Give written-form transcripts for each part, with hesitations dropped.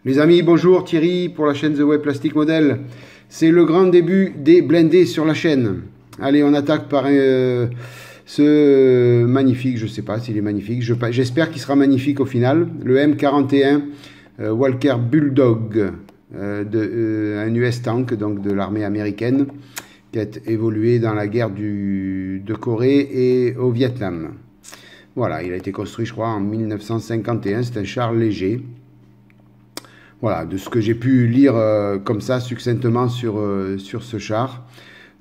Les amis, bonjour, Thierry pour la chaîne The Web Plastic Model. C'est le grand début des blindés sur la chaîne. Allez, on attaque par ce magnifique, je ne sais pas s'il est magnifique, j'espère qu'il sera magnifique au final. Le M41 Walker Bulldog, un US tank, donc de l'armée américaine, qui a évolué dans la guerre de Corée et au Vietnam. Voilà, il a été construit, je crois, en 1951, c'est un char léger. Voilà, de ce que j'ai pu lire comme ça succinctement sur ce char.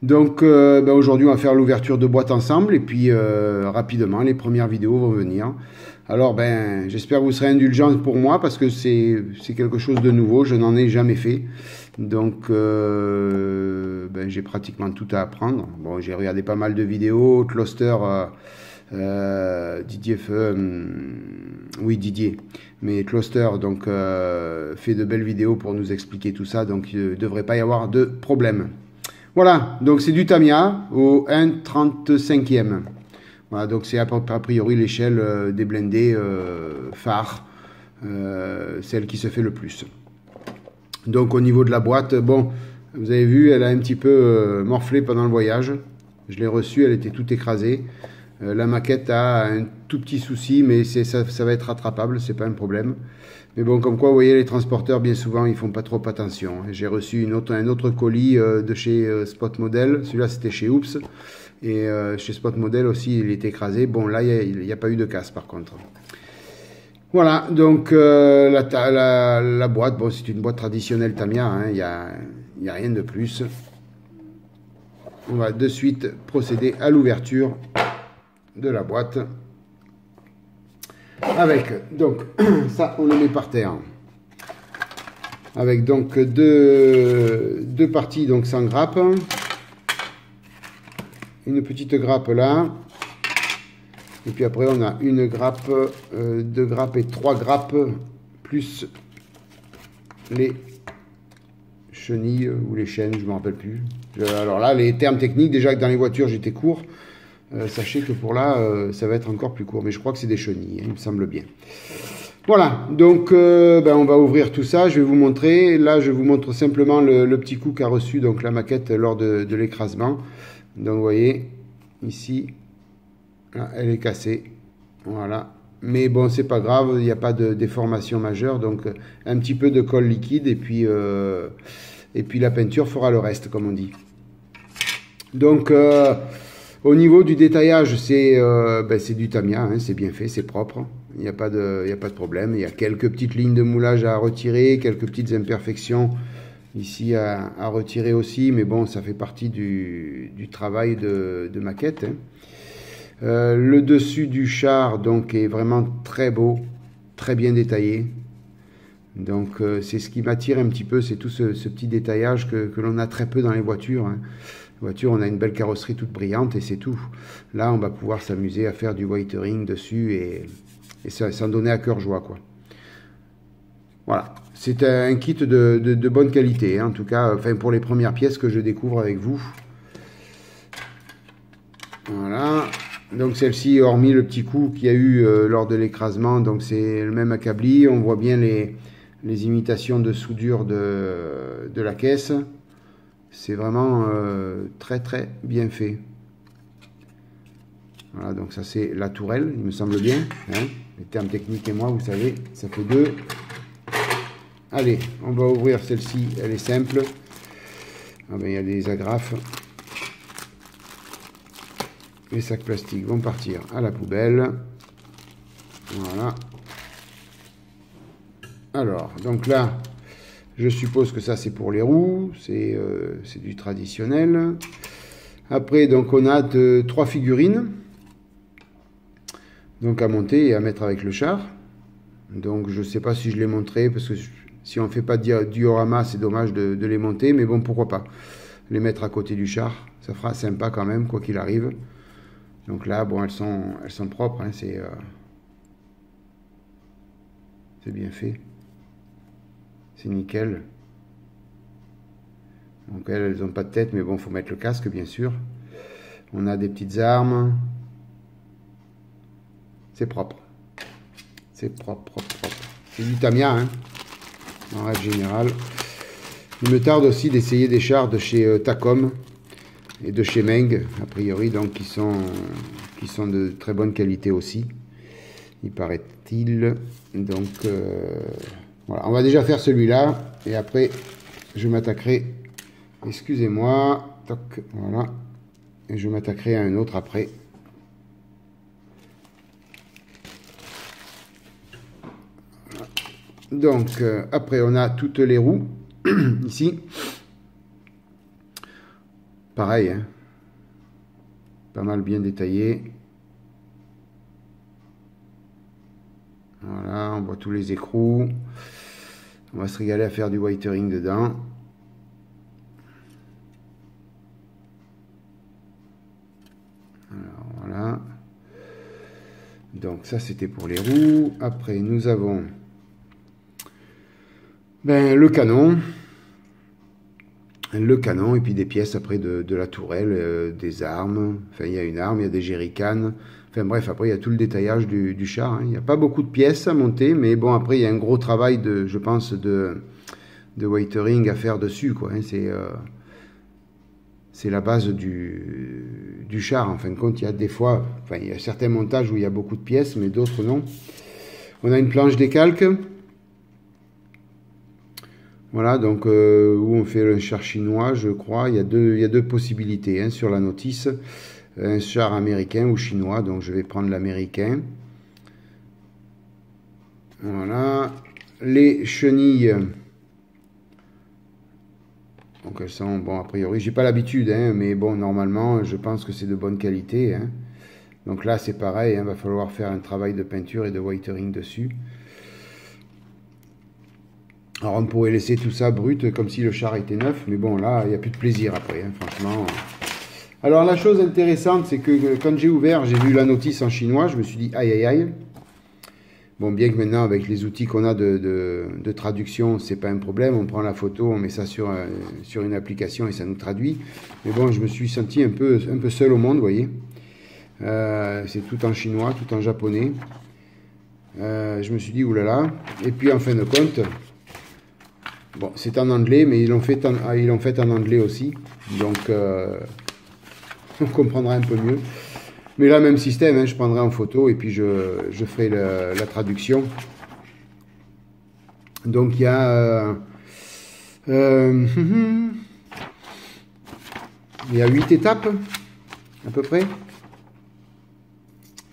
Donc aujourd'hui on va faire l'ouverture de boîte ensemble et puis rapidement les premières vidéos vont venir. Alors j'espère que vous serez indulgents pour moi parce que c'est quelque chose de nouveau, je n'en ai jamais fait. Donc j'ai pratiquement tout à apprendre. Bon, j'ai regardé pas mal de vidéos, Closter, Didier oui Didier, mais Closter donc fait de belles vidéos pour nous expliquer tout ça, donc il ne devrait pas y avoir de problème. Voilà, donc c'est du Tamiya au 1/35e. Voilà, donc c'est a priori l'échelle des blindés phare, celle qui se fait le plus. Donc au niveau de la boîte, bon, vous avez vu, elle a un petit peu morflé pendant le voyage. Je l'ai reçue, elle était toute écrasée. La maquette a un tout petit souci, mais ça va être rattrapable, c'est pas un problème. Mais bon, comme quoi, vous voyez, les transporteurs, bien souvent, ils font pas trop attention. J'ai reçu un autre colis de chez Spot Model. Celui-là, c'était chez Oops. Et chez Spot Model aussi, il est écrasé. Bon, là, il n'y a pas eu de casse, par contre. Voilà, donc la boîte, bon, c'est une boîte traditionnelle Tamiya, hein, il n'y a rien de plus. On va de suite procéder à l'ouverture de la boîte avec donc ça on le met par terre avec donc deux parties donc sans grappe, une petite grappe là et puis après on a une grappe, deux grappes et trois grappes plus les chenilles ou les chaînes, je ne me rappelle plus. Alors là les termes techniques, déjà que dans les voitures j'étais court. Sachez que pour là, ça va être encore plus court. Mais je crois que c'est des chenilles, hein, il me semble bien. Voilà, donc on va ouvrir tout ça. Je vais vous montrer. Là, je vous montre simplement le petit coup qu'a reçu donc, la maquette lors de l'écrasement. Donc, vous voyez, ici, là, elle est cassée. Voilà. Mais bon, c'est pas grave, il n'y a pas de déformation majeure. Donc, un petit peu de colle liquide et puis la peinture fera le reste, comme on dit. Donc... au niveau du détaillage, c'est du Tamiya, hein, c'est bien fait, c'est propre, il n'y a pas de problème. Il y a quelques petites lignes de moulage à retirer, quelques petites imperfections ici à retirer aussi, mais bon, ça fait partie du travail de maquette. Hein. Le dessus du char donc, est vraiment très beau, très bien détaillé. Donc c'est ce qui m'attire un petit peu, c'est tout ce petit détaillage que l'on a très peu dans les voitures. Hein. Voiture, on a une belle carrosserie toute brillante et c'est tout. Là, on va pouvoir s'amuser à faire du whitering dessus et s'en donner à cœur joie, quoi. Voilà, c'est un kit de bonne qualité, hein, en tout cas, enfin pour les premières pièces que je découvre avec vous. Voilà, donc celle-ci, hormis le petit coup qu'il y a eu lors de l'écrasement, donc c'est le même acabli. On voit bien les imitations de soudure de la caisse. C'est vraiment très très bien fait. Voilà, donc ça c'est la tourelle, il me semble bien. Hein. Les termes techniques et moi, vous savez, ça fait deux. Allez, on va ouvrir celle-ci, elle est simple. Ah ben, il y a des agrafes. Les sacs plastiques vont partir à la poubelle. Voilà. Alors, donc là... je suppose que ça c'est pour les roues, c'est du traditionnel. Après donc on a trois figurines donc à monter et à mettre avec le char. Donc je ne sais pas si je les montrerai parce que si on ne fait pas de diorama c'est dommage de les monter, mais bon pourquoi pas. les mettre à côté du char. Ça fera sympa quand même, quoi qu'il arrive. Donc là, bon, elles sont propres, hein, c'est bien fait. C'est nickel. Donc elles n'ont pas de tête, mais bon, il faut mettre le casque, bien sûr. On a des petites armes. C'est propre. C'est propre, propre, propre. C'est du Tamiya, hein, en règle générale. Il me tarde aussi d'essayer des chars de chez Takom et de chez Meng, a priori, donc qui sont de très bonne qualité aussi, il paraît-il. Donc voilà, on va déjà faire celui-là et après je m'attaquerai, excusez-moi, toc, voilà, et je m'attaquerai à un autre après. Donc après on a toutes les roues ici, pareil, hein, pas mal bien détaillé. Voilà, on voit tous les écrous. On va se régaler à faire du whitering dedans. Alors voilà. Donc ça c'était pour les roues. Après nous avons le canon. Le canon et puis des pièces après de la tourelle, des armes. Enfin il y a une arme, il y a des jerrycans. Enfin bref, après il y a tout le détaillage du char, hein. Il n'y a pas beaucoup de pièces à monter, mais bon, après il y a un gros travail je pense, de whitering à faire dessus, quoi, hein. C'est la base du char. En fin de compte, il y a des fois, enfin il y a certains montages où il y a beaucoup de pièces, mais d'autres non. On a une planche décalque. Voilà, donc où on fait le char chinois, je crois. Il y a deux possibilités, hein, sur la notice. Un char américain ou chinois, donc je vais prendre l'américain. Voilà, les chenilles, donc elles sont, bon, a priori j'ai pas l'habitude, hein, mais bon, normalement je pense que c'est de bonne qualité, hein. Donc là c'est pareil, hein, va falloir faire un travail de peinture et de whitering dessus. Alors on pourrait laisser tout ça brut comme si le char était neuf, mais bon là il n'y a plus de plaisir après, hein, franchement. Alors la chose intéressante, c'est que quand j'ai ouvert, j'ai vu la notice en chinois, je me suis dit aïe aïe aïe. Bon, bien que maintenant avec les outils qu'on a de traduction, c'est pas un problème, on prend la photo, on met ça sur une application et ça nous traduit. Mais bon, je me suis senti un peu seul au monde, vous voyez. C'est tout en chinois, tout en japonais. Je me suis dit oulala. Et puis en fin de compte, bon, c'est en anglais, mais ils l'ont fait en anglais aussi. Donc on comprendra un peu mieux. Mais là, même système, hein, je prendrai en photo et puis je ferai la traduction. Donc il y a il y a 8 étapes à peu près.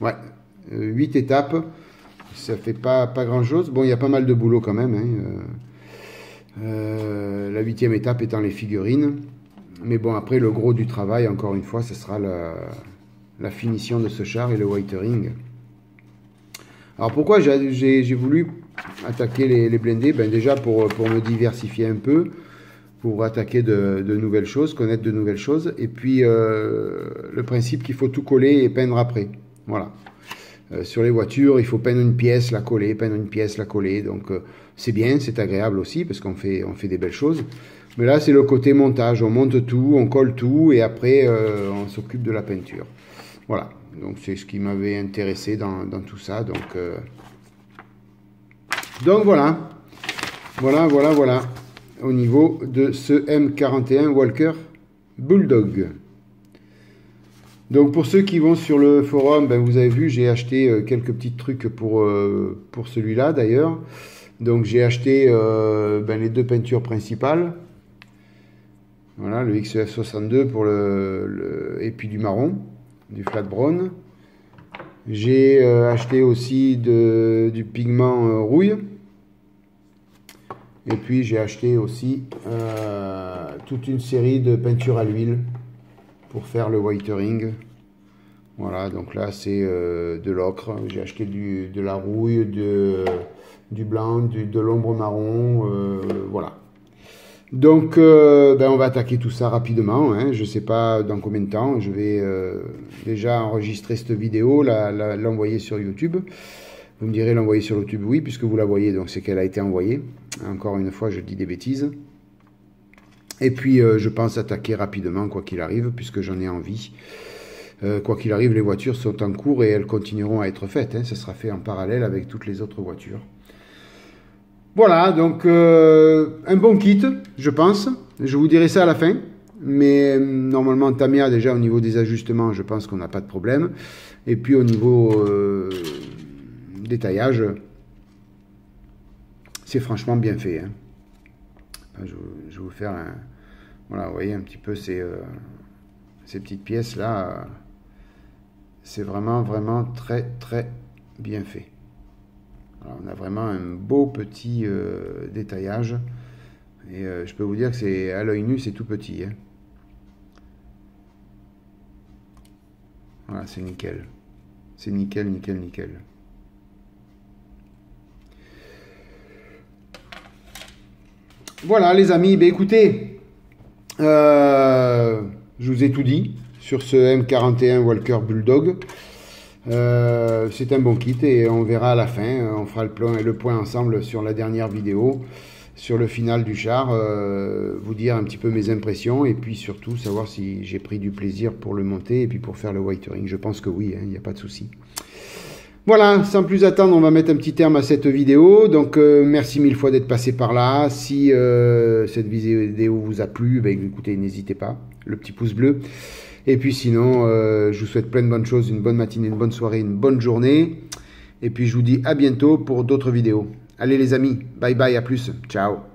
Ouais, 8 étapes. Ça fait pas grand chose. Bon, il y a pas mal de boulot quand même, hein. La 8e étape étant les figurines. Mais bon, après, le gros du travail, encore une fois, ce sera la finition de ce char et le whitering. Alors pourquoi j'ai voulu attaquer les blindés? Ben déjà pour me diversifier un peu, pour attaquer de nouvelles choses, connaître de nouvelles choses, et puis le principe qu'il faut tout coller et peindre après. Voilà. Sur les voitures, il faut peindre une pièce, la coller, peindre une pièce, la coller. Donc c'est bien, c'est agréable aussi, parce qu'on fait des belles choses. Mais là, c'est le côté montage. On monte tout, on colle tout, et après, on s'occupe de la peinture. Voilà. Donc, c'est ce qui m'avait intéressé dans tout ça. Donc voilà. Voilà. Au niveau de ce M41 Walker Bulldog. Donc, pour ceux qui vont sur le forum, ben, vous avez vu, j'ai acheté quelques petits trucs pour celui-là, d'ailleurs. Donc, j'ai acheté les deux peintures principales. Voilà, le XEF62 pour et puis du marron, du flat brown. J'ai acheté aussi du pigment rouille. Et puis j'ai acheté aussi toute une série de peintures à l'huile pour faire le whitering. Voilà, donc là c'est de l'ocre. J'ai acheté de la rouille, du blanc, de l'ombre marron. Voilà. Donc, on va attaquer tout ça rapidement. Hein. Je ne sais pas dans combien de temps. Je vais déjà enregistrer cette vidéo, l'envoyer sur YouTube. Vous me direz l'envoyer sur YouTube, oui, puisque vous la voyez, donc c'est qu'elle a été envoyée. Encore une fois, je dis des bêtises. Et puis, je pense attaquer rapidement, quoi qu'il arrive, puisque j'en ai envie. Quoi qu'il arrive, les voitures sont en cours et elles continueront à être faites. Hein. Ça sera fait en parallèle avec toutes les autres voitures. Voilà, donc un bon kit, je pense. Je vous dirai ça à la fin. Mais normalement, Tamiya, déjà au niveau des ajustements, je pense qu'on n'a pas de problème. Et puis au niveau détaillage, c'est franchement bien fait. Hein. Je vais vous faire un... Voilà, vous voyez un petit peu ces petites pièces-là. C'est vraiment, vraiment très, très bien fait. Alors, on a vraiment un beau petit détaillage. Et je peux vous dire que c'est à l'œil nu, c'est tout petit. Hein. Voilà, c'est nickel. C'est nickel, nickel, nickel. Voilà les amis, ben écoutez, je vous ai tout dit sur ce M41 Walker Bulldog. C'est un bon kit et on verra à la fin, on fera le point ensemble sur la dernière vidéo, sur le final du char, vous dire un petit peu mes impressions et puis surtout savoir si j'ai pris du plaisir pour le monter et puis pour faire le whitering. Je pense que oui, il n'y a pas de souci. Voilà, sans plus attendre, on va mettre un petit terme à cette vidéo. Donc, merci mille fois d'être passé par là. Si cette vidéo vous a plu, ben, écoutez, n'hésitez pas, le petit pouce bleu. Et puis sinon, je vous souhaite plein de bonnes choses, une bonne matinée, une bonne soirée, une bonne journée. Et puis, je vous dis à bientôt pour d'autres vidéos. Allez les amis, bye bye, à plus, ciao.